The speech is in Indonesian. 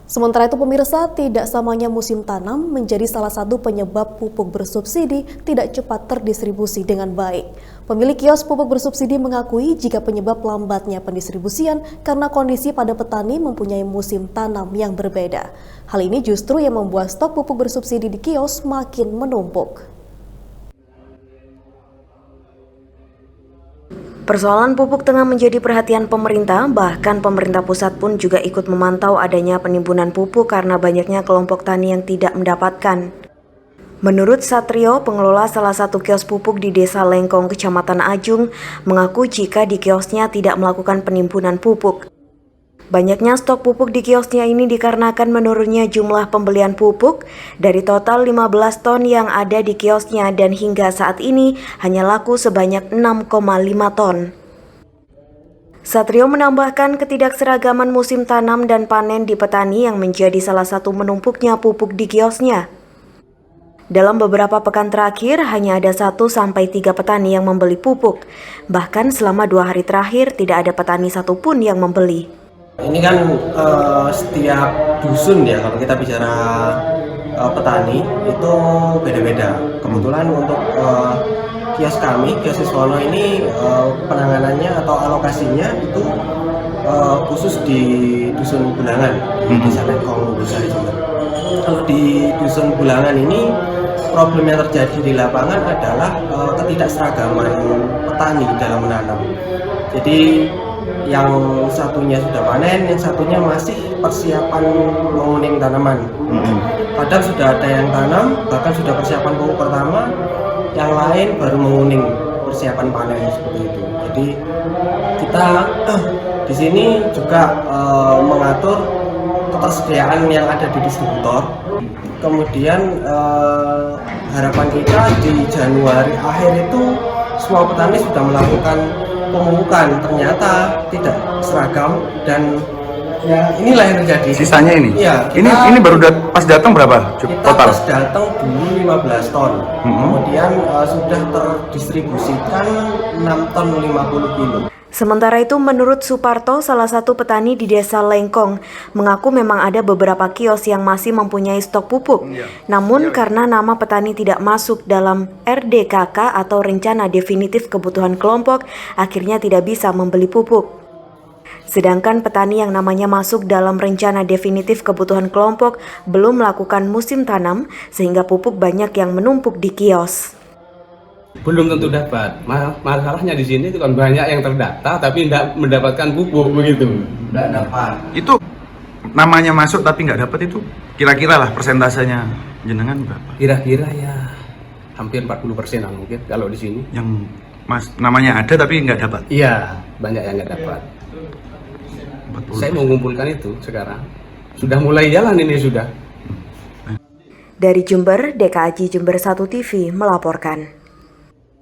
Sementara itu pemirsa, tidak samanya musim tanam menjadi salah satu penyebab pupuk bersubsidi tidak cepat terdistribusi dengan baik. Pemilik kios pupuk bersubsidi mengakui jika penyebab lambatnya pendistribusian karena kondisi pada petani mempunyai musim tanam yang berbeda. Hal ini justru yang membuat stok pupuk bersubsidi di kios makin menumpuk. Persoalan pupuk tengah menjadi perhatian pemerintah, bahkan pemerintah pusat pun juga ikut memantau adanya penimbunan pupuk karena banyaknya kelompok tani yang tidak mendapatkan. Menurut Satrio, pengelola salah satu kios pupuk di Desa Lengkong, Kecamatan Ajung, mengaku jika di kiosnya tidak melakukan penimbunan pupuk. Banyaknya stok pupuk di kiosnya ini dikarenakan menurunnya jumlah pembelian pupuk dari total 15 ton yang ada di kiosnya dan hingga saat ini hanya laku sebanyak 6,5 ton. Satrio menambahkan ketidakseragaman musim tanam dan panen di petani yang menjadi salah satu menumpuknya pupuk di kiosnya. Dalam beberapa pekan terakhir, hanya ada 1-3 petani yang membeli pupuk. Bahkan selama 2 hari terakhir tidak ada petani satupun yang membeli. Ini kan setiap dusun ya, kalau kita bicara petani itu beda-beda. Kebetulan untuk kios kami, kios Siswono ini penanganannya atau alokasinya itu khusus di dusun Bulangan, di Lengkong Gusari juga. Kalau di dusun Bulangan ini problem yang terjadi di lapangan adalah ketidakseragaman petani dalam menanam. Jadi yang satunya sudah panen, yang satunya masih persiapan menguning tanaman. Kadang sudah ada yang tanam, bahkan sudah persiapan pupuk pertama, yang lain baru menguning persiapan panen seperti itu. Jadi kita di sini juga mengatur ketersediaan yang ada di distributor. Kemudian harapan kita di Januari akhir itu semua petani sudah melakukan pemupukan, ternyata tidak seragam dan ya inilah yang terjadi. Sisanya ini? Iya. Ini baru pas datang berapa kita total? Pas datang dulu 15 ton, kemudian sudah terdistribusikan 6 ton 50 kilo. Sementara itu, menurut Suparto, salah satu petani di Desa Lengkong, mengaku memang ada beberapa kios yang masih mempunyai stok pupuk. Namun karena nama petani tidak masuk dalam RDKK atau Rencana Definitif Kebutuhan Kelompok, akhirnya tidak bisa membeli pupuk. Sedangkan petani yang namanya masuk dalam Rencana Definitif Kebutuhan Kelompok belum melakukan musim tanam, sehingga pupuk banyak yang menumpuk di kios. Belum tentu dapat. Masalahnya di sini itu kan banyak yang terdata tapi tidak mendapatkan pupuk begitu. Tidak dapat. Itu namanya masuk tapi nggak dapat itu kira-kira lah persentasenya jenengan berapa? Kira-kira ya hampir 40% mungkin kalau di sini. Yang namanya ada tapi nggak dapat? Iya, banyak yang nggak dapat. 40%. Saya mau mengumpulkan itu sekarang. Sudah mulai jalan ini sudah. Dari Jember, DKAJ Jember 1 TV melaporkan.